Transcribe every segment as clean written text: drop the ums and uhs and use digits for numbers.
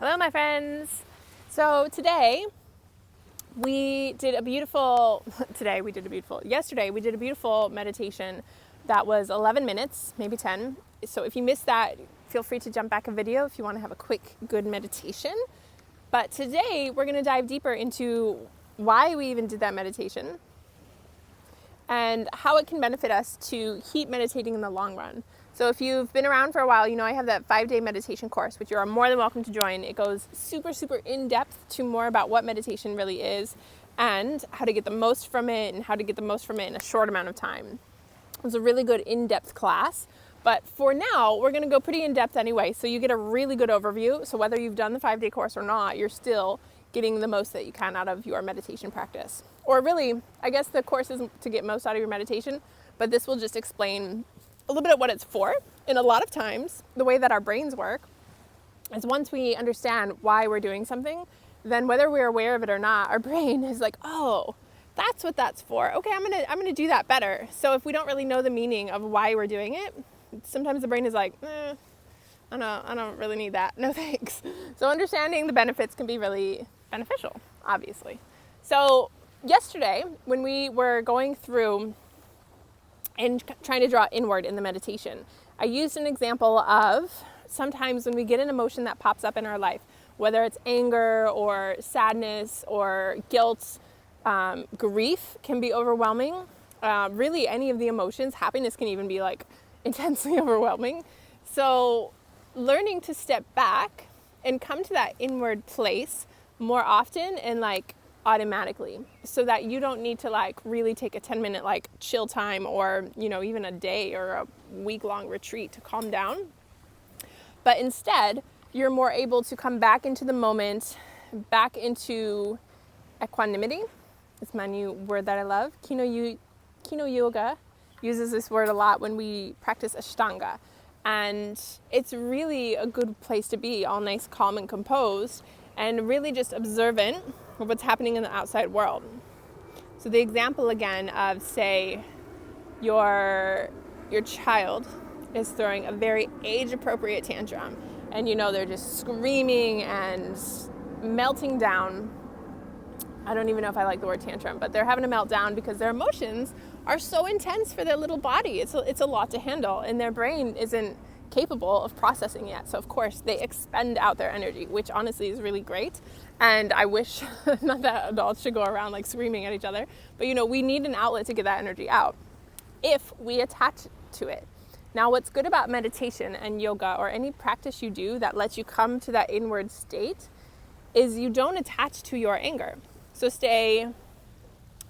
Hello, my friends. So yesterday we did a beautiful meditation that was 11 minutes, maybe 10. So if you missed that, feel free to jump back a video if you want to have a quick, good meditation. But today we're going to dive deeper into why we even did that meditation and how it can benefit us to keep meditating in the long run. So if you've been around for a while, you know I have that 5-day meditation course, which you are more than welcome to join. It goes super, super in-depth to more about what meditation really is and how to get the most from it and how to get the most from it in a short amount of time. It was a really good in-depth class. But for now, we're going to go pretty in-depth anyway, so you get a really good overview. So whether you've done the 5-day course or not, you're still getting the most that you can out of your meditation practice. Or really, I guess the course is to get most out of your meditation, but this will just explain a little bit of what it's for. And a lot of times, the way that our brains work is once we understand why we're doing something, then whether we're aware of it or not, our brain is like, oh, that's what that's for. Okay, I'm gonna do that better. So if we don't really know the meaning of why we're doing it, sometimes the brain is like, I don't really need that. No thanks. So understanding the benefits can be really beneficial, obviously. So yesterday, when we were going through and trying to draw inward in the meditation, I used an example of sometimes when we get an emotion that pops up in our life, whether it's anger or sadness or guilt, grief can be overwhelming. Really, any of the emotions, happiness can even be like intensely overwhelming. So learning to step back and come to that inward place more often and like automatically, so that you don't need to like really take a 10-minute like chill time or, you know, even a day or a week-long retreat to calm down. But instead, you're more able to come back into the moment, back into equanimity. It's my new word that I love. Kino yoga uses this word a lot when we practice Ashtanga. And it's really a good place to be, all nice, calm, and composed, and really just observant of what's happening in the outside world. So the example again of, say, your child is throwing a very age-appropriate tantrum, and you know they're just screaming and melting down. I don't even know if I like the word tantrum, but they're having a meltdown because their emotions are so intense for their little body. It's a lot to handle, and their brain isn't capable of processing yet. So of course they expend out their energy, which honestly is really great. And I wish not that adults should go around like screaming at each other, but you know, we need an outlet to get that energy out if we attach to it. Now, what's good about meditation and yoga or any practice you do that lets you come to that inward state is you don't attach to your anger. So say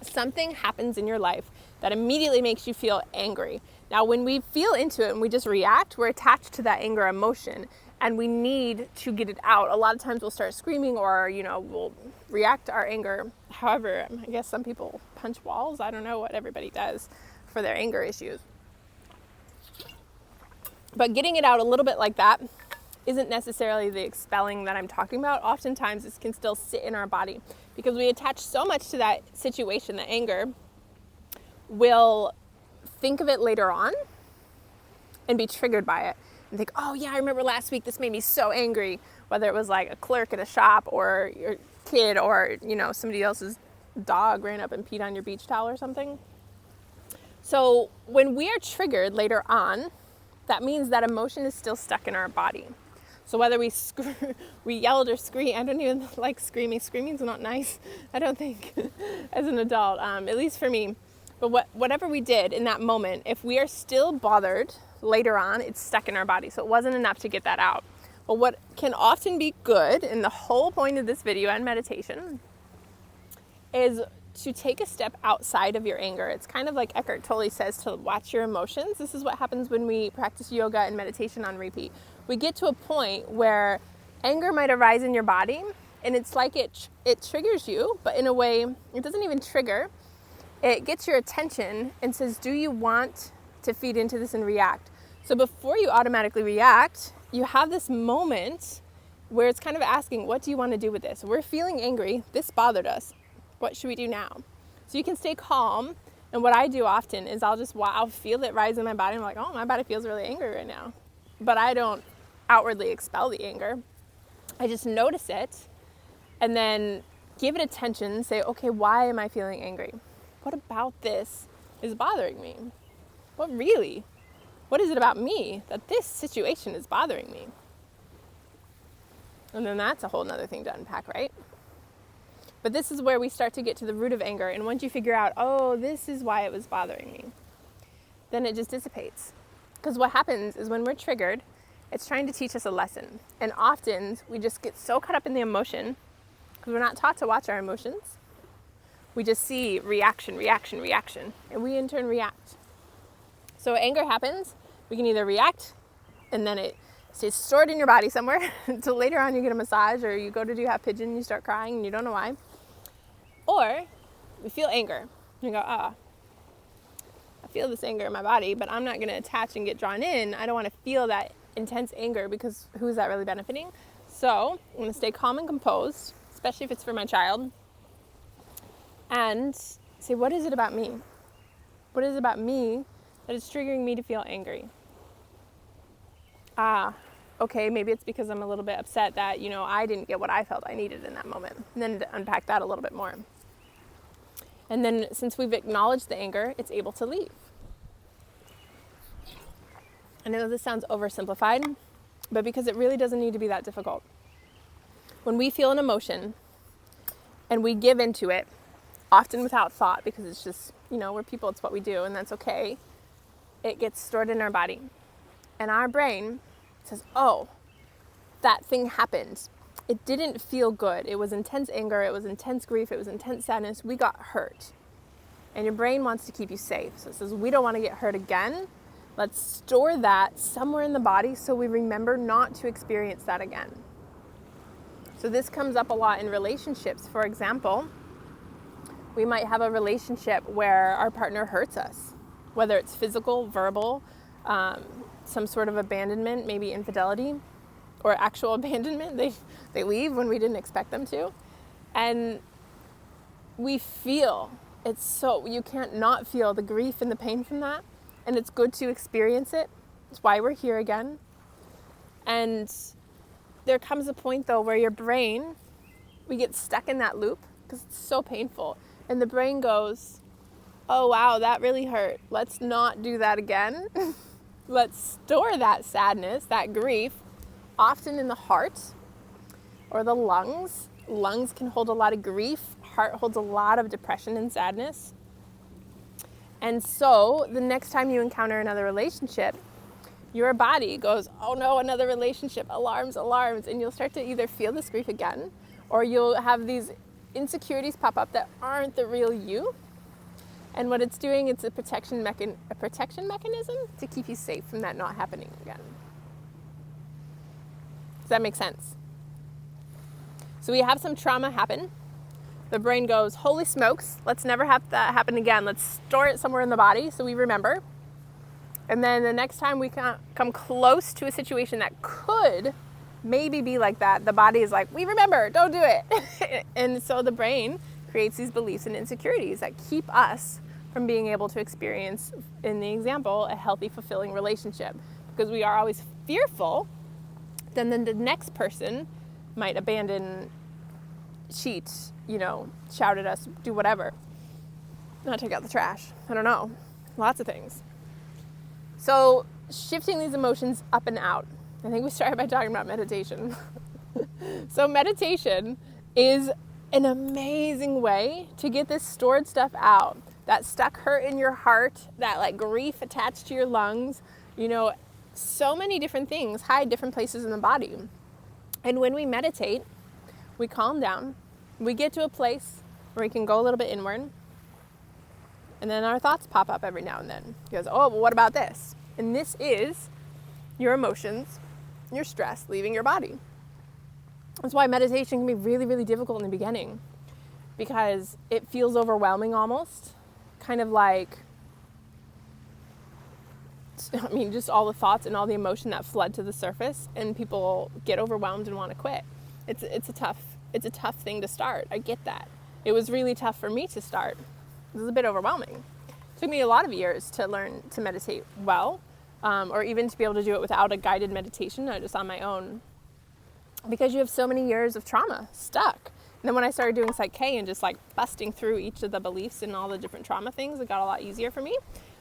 something happens in your life that immediately makes you feel angry. Now, when we feel into it and we just react, we're attached to that anger emotion and we need to get it out. A lot of times we'll start screaming or, you know, we'll react to our anger. However, I guess some people punch walls. I don't know what everybody does for their anger issues. But getting it out a little bit like that isn't necessarily the expelling that I'm talking about. Oftentimes this can still sit in our body because we attach so much to that situation, the anger. We'll think of it later on and be triggered by it and think, oh yeah, I remember last week this made me so angry, whether it was like a clerk in a shop or your kid or, you know, somebody else's dog ran up and peed on your beach towel or something. So when we are triggered later on, that means that emotion is still stuck in our body. So whether we yelled or screamed, I don't even like screaming. Screaming's not nice, I don't think, as an adult, at least for me. But whatever we did in that moment, if we are still bothered later on, it's stuck in our body. So it wasn't enough to get that out. But what can often be good, and the whole point of this video and meditation, is to take a step outside of your anger. It's kind of like Eckhart Tolle says, to watch your emotions. This is what happens when we practice yoga and meditation on repeat. We get to a point where anger might arise in your body, and it's like it triggers you, but in a way, it doesn't even trigger. It gets your attention and says, do you want to feed into this and react? So before you automatically react, you have this moment where it's kind of asking, what do you want to do with this? We're feeling angry. This bothered us. What should we do now? So you can stay calm. And what I do often is I'll feel it rise in my body. I'm like, oh, my body feels really angry right now. But I don't outwardly expel the anger. I just notice it and then give it attention. Say, okay, why am I feeling angry? What about this is bothering me? What is it about me that this situation is bothering me? And then that's a whole nother thing to unpack, right? But this is where we start to get to the root of anger. And once you figure out, oh, this is why it was bothering me, then it just dissipates. Because what happens is when we're triggered, it's trying to teach us a lesson. And often we just get so caught up in the emotion because we're not taught to watch our emotions. We just see reaction, reaction, reaction, and we in turn react. So anger happens, we can either react and then it stays stored in your body somewhere until later on you get a massage or you go to do half pigeon and you start crying and you don't know why. Or we feel anger and you go, I feel this anger in my body, but I'm not going to attach and get drawn in. I don't want to feel that intense anger because who is that really benefiting? So I'm going to stay calm and composed, especially if it's for my child, and say, what is it about me? What is it about me that is triggering me to feel angry? Okay, maybe it's because I'm a little bit upset that, I didn't get what I felt I needed in that moment. And then to unpack that a little bit more. And then since we've acknowledged the anger, it's able to leave. I know this sounds oversimplified, but because it really doesn't need to be that difficult. When we feel an emotion and we give into it, often without thought, because it's just, we're people, it's what we do, and that's okay, it gets stored in our body. And our brain says, oh, that thing happened. It didn't feel good. It was intense anger. It was intense grief. It was intense sadness. We got hurt. And your brain wants to keep you safe. So it says, we don't want to get hurt again. Let's store that somewhere in the body so we remember not to experience that again. So this comes up a lot in relationships. For example, we might have a relationship where our partner hurts us, whether it's physical, verbal, some sort of abandonment, maybe infidelity, or actual abandonment. They leave when we didn't expect them to. And we feel, you can't not feel the grief and the pain from that. And it's good to experience it. It's why we're here again. And there comes a point though where your brain, we get stuck in that loop because it's so painful. And the brain goes, oh wow, that really hurt. Let's not do that again. Let's store that sadness, that grief, often in the heart or the lungs. Lungs can hold a lot of grief. Heart holds a lot of depression and sadness. And so the next time you encounter another relationship, your body goes, oh no, another relationship, alarms, alarms. And you'll start to either feel this grief again, or you'll have these insecurities pop up that aren't the real you. And what it's doing, it's a protection mechanism to keep you safe from that not happening again. Does that make sense? So we have some trauma happen. The brain goes, holy smokes, let's never have that happen again. Let's store it somewhere in the body so we remember. And then the next time we come close to a situation that could maybe be like that, the body is like, we remember, don't do it. And so the brain creates these beliefs and insecurities that keep us from being able to experience, in the example, a healthy, fulfilling relationship. Because we are always fearful then the next person might abandon, cheat, shout at us, do whatever. Not take out the trash. I don't know. Lots of things. So shifting these emotions up and out. I think we started by talking about meditation. So meditation is an amazing way to get this stored stuff out. That stuck hurt in your heart, that grief attached to your lungs, so many different things hide different places in the body. And when we meditate, we calm down, we get to a place where we can go a little bit inward, and then our thoughts pop up every now and then. He goes, oh, well, what about this? And this is your emotions, your stress leaving your body. That's why meditation can be really, really difficult in the beginning, because it feels overwhelming almost, kind of just all the thoughts and all the emotion that flood to the surface, and people get overwhelmed and want to quit. It's a tough thing to start. I get that. It was really tough for me to start. It was a bit overwhelming. It took me a lot of years to learn to meditate well, or even to be able to do it without a guided meditation, just on my own. because you have so many years of trauma stuck. And then when I started doing Psych K and just like busting through each of the beliefs and all the different trauma things, it got a lot easier for me.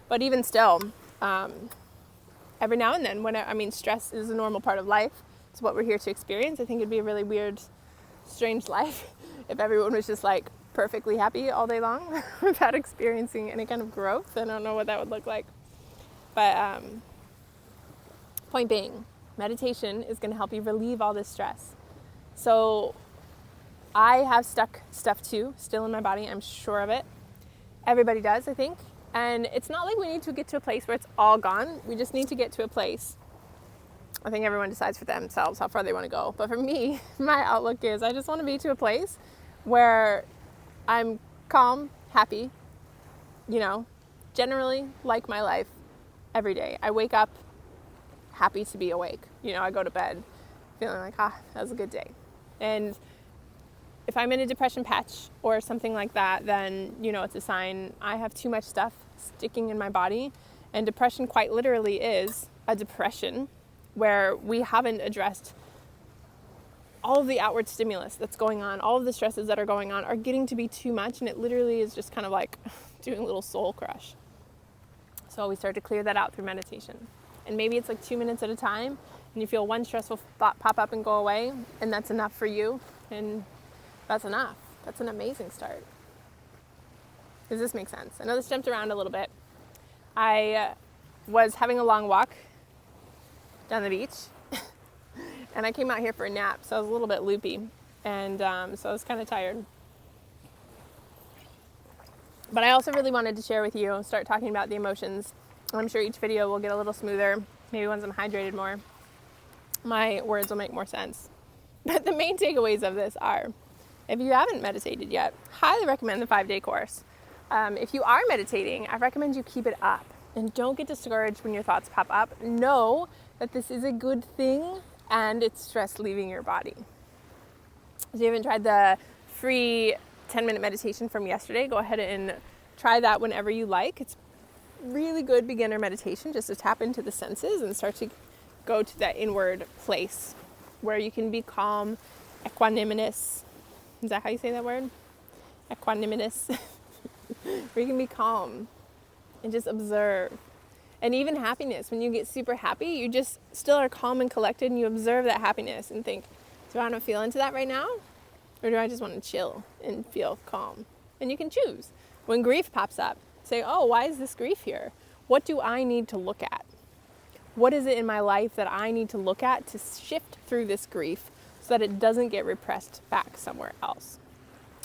But even still, every now and then, stress is a normal part of life. It's what we're here to experience. I think it'd be a really weird, strange life if everyone was just like perfectly happy all day long without experiencing any kind of growth. I don't know what that would look like. But point being, meditation is going to help you relieve all this stress. So I have stuck stuff too, still in my body. I'm sure of it. Everybody does, I think. And it's not like we need to get to a place where it's all gone. We just need to get to a place. I think everyone decides for themselves how far they want to go. But for me, my outlook is I just want to be to a place where I'm calm, happy, generally like my life every day. I wake up happy to be awake. I go to bed feeling like, that was a good day. And if I'm in a depression patch or something like that, then, it's a sign I have too much stuff sticking in my body. And depression quite literally is a depression where we haven't addressed all of the outward stimulus that's going on, all of the stresses that are going on are getting to be too much. And it literally is just kind of like doing a little soul crush. So we start to clear that out through meditation. And maybe it's like 2 minutes at a time and you feel one stressful thought pop up and go away. And that's enough for you. And that's enough. That's an amazing start. Does this make sense? I know this jumped around a little bit. I was having a long walk down the beach and I came out here for a nap, so I was a little bit loopy and so I was kind of tired. But I also really wanted to share with you, start talking about the emotions. I'm sure each video will get a little smoother. Maybe once I'm hydrated more, my words will make more sense. But the main takeaways of this are, if you haven't meditated yet, highly recommend the 5-day course. If you are meditating, I recommend you keep it up and don't get discouraged when your thoughts pop up. Know that this is a good thing and it's stress leaving your body. If you haven't tried the free 10-minute meditation from yesterday, go ahead and try that whenever you like. It's really good beginner meditation just to tap into the senses and start to go to that inward place where you can be calm, equanimous. Is that how you say that word? Equanimous. Where you can be calm and just observe. And even happiness. When you get super happy, you just still are calm and collected and you observe that happiness and think, do I want to feel into that right now? Or do I just want to chill and feel calm? And you can choose. When grief pops up, say, why is this grief here? What do I need to look at? What is it in my life that I need to look at to shift through this grief so that it doesn't get repressed back somewhere else?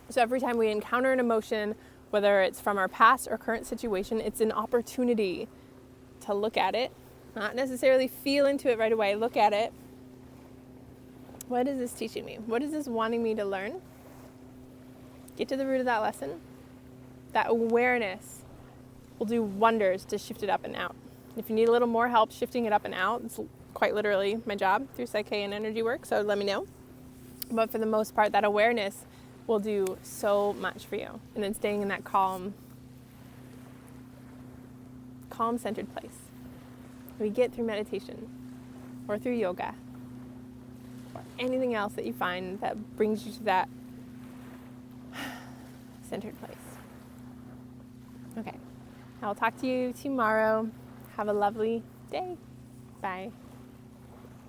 So every time we encounter an emotion, whether it's from our past or current situation, it's an opportunity to look at it, not necessarily feel into it right away. Look at it. What is this teaching me? What is this wanting me to learn? Get to the root of that lesson. That awareness will do wonders to shift it up and out. If you need a little more help shifting it up and out, it's quite literally my job through Psych K and energy work, so let me know. But for the most part, that awareness will do so much for you. And then staying in that calm, centered place. We get through meditation or through yoga or anything else that you find that brings you to that centered place. Okay, I'll talk to you tomorrow. Have a lovely day. Bye.